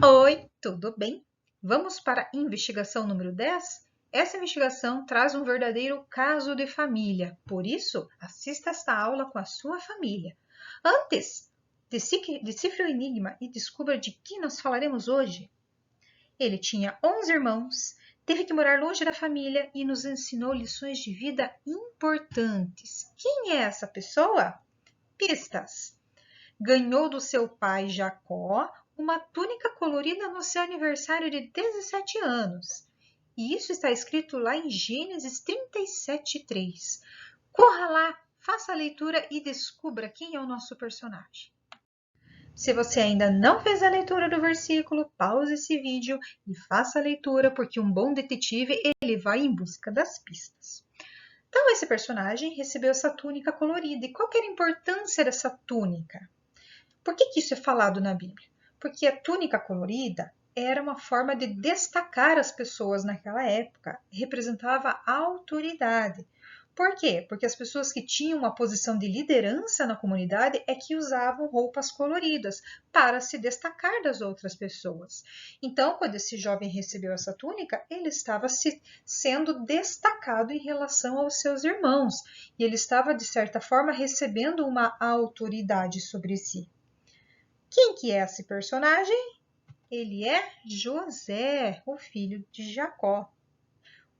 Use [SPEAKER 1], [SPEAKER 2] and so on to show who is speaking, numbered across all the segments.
[SPEAKER 1] Oi, tudo bem? Vamos para a investigação número 10? Essa investigação traz um verdadeiro caso de família, por isso, assista esta aula com a sua família. Antes, decifre o enigma e descubra de que nós falaremos hoje. Ele tinha 11 irmãos, teve que morar longe da família e nos ensinou lições de vida importantes. Quem é essa pessoa? Pistas. Ganhou do seu pai Jacó uma túnica colorida no seu aniversário de 17 anos. E isso está escrito lá em Gênesis 37:3. Corra lá, faça a leitura e descubra quem é o nosso personagem. Se você ainda não fez a leitura do versículo, pause esse vídeo e faça a leitura, porque um bom detetive ele vai em busca das pistas. Então, esse personagem recebeu essa túnica colorida. E qual que era a importância dessa túnica? Por que isso é falado na Bíblia? Porque a túnica colorida era uma forma de destacar as pessoas naquela época, representava a autoridade. Por quê? Porque as pessoas que tinham uma posição de liderança na comunidade é que usavam roupas coloridas para se destacar das outras pessoas. Então, quando esse jovem recebeu essa túnica, ele estava sendo destacado em relação aos seus irmãos e ele estava, de certa forma, recebendo uma autoridade sobre si. Quem que é esse personagem? Ele é José, o filho de Jacó.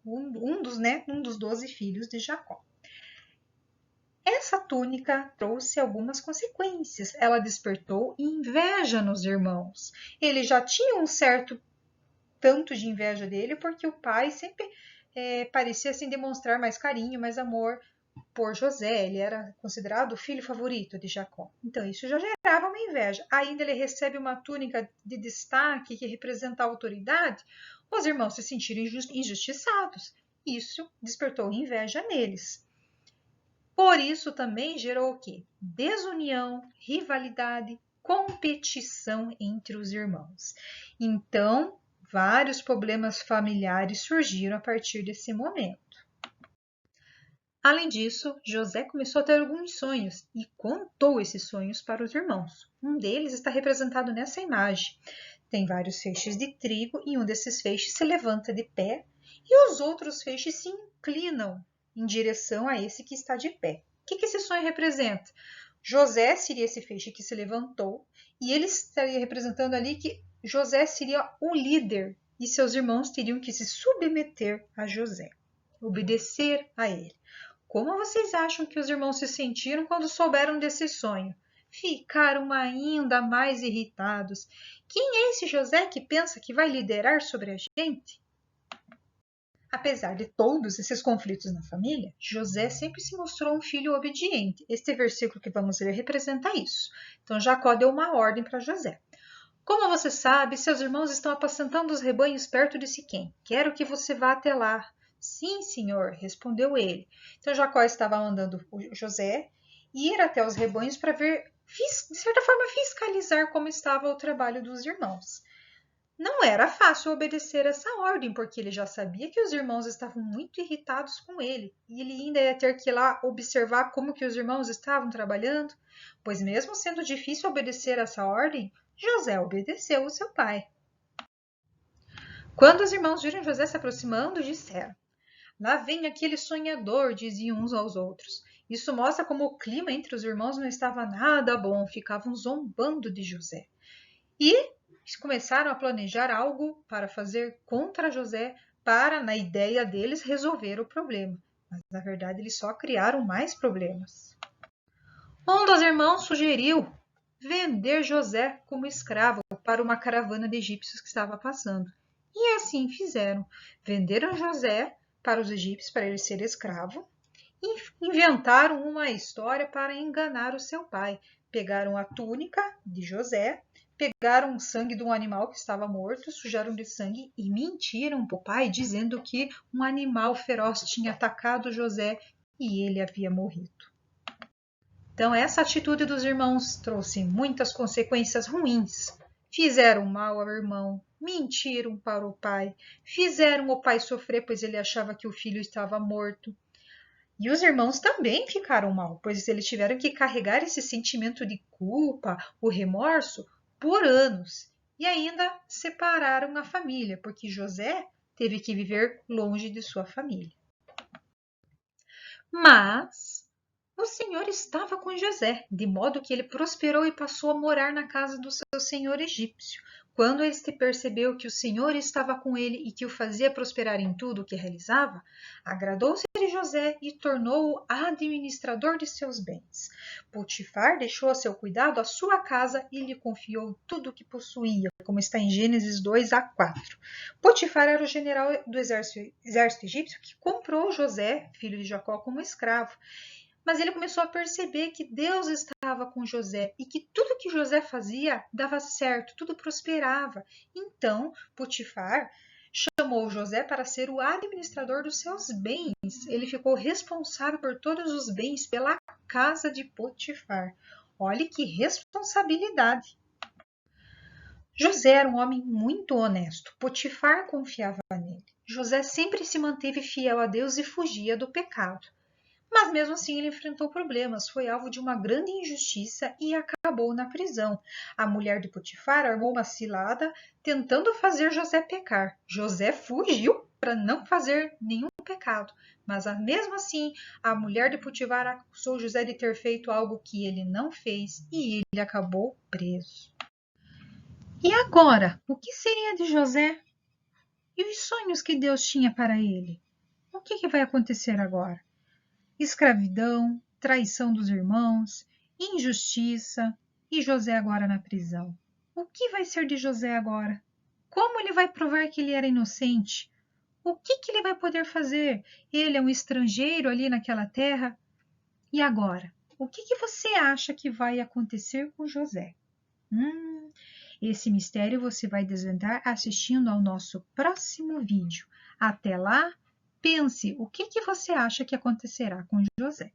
[SPEAKER 1] Um dos 12 filhos de Jacó. Essa túnica trouxe algumas consequências. Ela despertou inveja nos irmãos. Ele já tinha um certo tanto de inveja dele, porque o pai sempre parecia assim, demonstrar mais carinho, mais amor por José. Ele era considerado o filho favorito de Jacó. Então, isso já gerava uma inveja. Ainda ele recebe uma túnica de destaque que representa a autoridade. Os irmãos se sentiram injustiçados. Isso despertou inveja neles. Por isso também gerou o quê? Desunião, rivalidade, competição entre os irmãos. Então, vários problemas familiares surgiram a partir desse momento. Além disso, José começou a ter alguns sonhos e contou esses sonhos para os irmãos. Um deles está representado nessa imagem. Tem vários feixes de trigo e um desses feixes se levanta de pé e os outros feixes se inclinam em direção a esse que está de pé. O que esse sonho representa? José seria esse feixe que se levantou e ele estaria representando ali que José seria o líder e seus irmãos teriam que se submeter a José, obedecer a ele. Como vocês acham que os irmãos se sentiram quando souberam desse sonho? Ficaram ainda mais irritados. Quem é esse José que pensa que vai liderar sobre a gente? Apesar de todos esses conflitos na família, José sempre se mostrou um filho obediente. Este versículo que vamos ler representa isso. Então Jacó deu uma ordem para José. Como você sabe, seus irmãos estão apacentando os rebanhos perto de Siquém. Quero que você vá até lá. Sim, senhor, respondeu ele. Então Jacó estava mandando José ir até os rebanhos para ver, de certa forma, fiscalizar como estava o trabalho dos irmãos. Não era fácil obedecer essa ordem, porque ele já sabia que os irmãos estavam muito irritados com ele, e ele ainda ia ter que ir lá observar como que os irmãos estavam trabalhando, pois mesmo sendo difícil obedecer essa ordem, José obedeceu o seu pai. Quando os irmãos viram José se aproximando, disseram: Lá vem aquele sonhador, diziam uns aos outros. Isso mostra como o clima entre os irmãos não estava nada bom, ficavam zombando de José. E começaram a planejar algo para fazer contra José, para, na ideia deles, resolver o problema. Mas, na verdade, eles só criaram mais problemas. Um dos irmãos sugeriu vender José como escravo para uma caravana de egípcios que estava passando. E assim fizeram. Venderam José para os egípcios para ele ser escravo e inventaram uma história para enganar o seu pai. Pegaram a túnica de José, pegaram o sangue de um animal que estava morto, sujaram de sangue e mentiram para o pai, dizendo que um animal feroz tinha atacado José e ele havia morrido. Então, essa atitude dos irmãos trouxe muitas consequências ruins. Fizeram mal ao irmão, mentiram para o pai, fizeram o pai sofrer, pois ele achava que o filho estava morto. E os irmãos também ficaram mal, pois eles tiveram que carregar esse sentimento de culpa, o remorso, por anos. e ainda separaram a família, porque José teve que viver longe de sua família. Mas o Senhor estava com José, de modo que ele prosperou e passou a morar na casa do seu senhor egípcio. Quando este percebeu que o Senhor estava com ele e que o fazia prosperar em tudo o que realizava, agradou-se de José e tornou-o administrador de seus bens. Potifar deixou a seu cuidado a sua casa e lhe confiou tudo o que possuía, como está em Gênesis 2:4. Potifar era o general do exército egípcio que comprou José, filho de Jacó, como escravo. Mas ele começou a perceber que Deus estava com José e que tudo que José fazia dava certo, tudo prosperava. Então, Potifar chamou José para ser o administrador dos seus bens. Ele ficou responsável por todos os bens pela casa de Potifar. Olhe que responsabilidade! José era um homem muito honesto. Potifar confiava nele. José sempre se manteve fiel a Deus e fugia do pecado. Mas mesmo assim ele enfrentou problemas, foi alvo de uma grande injustiça e acabou na prisão. A mulher de Potifar armou uma cilada tentando fazer José pecar. José fugiu para não fazer nenhum pecado, mas mesmo assim a mulher de Potifar acusou José de ter feito algo que ele não fez e ele acabou preso. E agora, o que seria de José? E os sonhos que Deus tinha para ele? O que vai acontecer agora? Escravidão, traição dos irmãos, injustiça e José agora na prisão. O que vai ser de José agora? Como ele vai provar que ele era inocente? O que ele vai poder fazer? Ele é um estrangeiro ali naquela terra. E agora? O que você acha que vai acontecer com José? Esse mistério você vai desvendar assistindo ao nosso próximo vídeo. Até lá, pense o que você acha que acontecerá com José.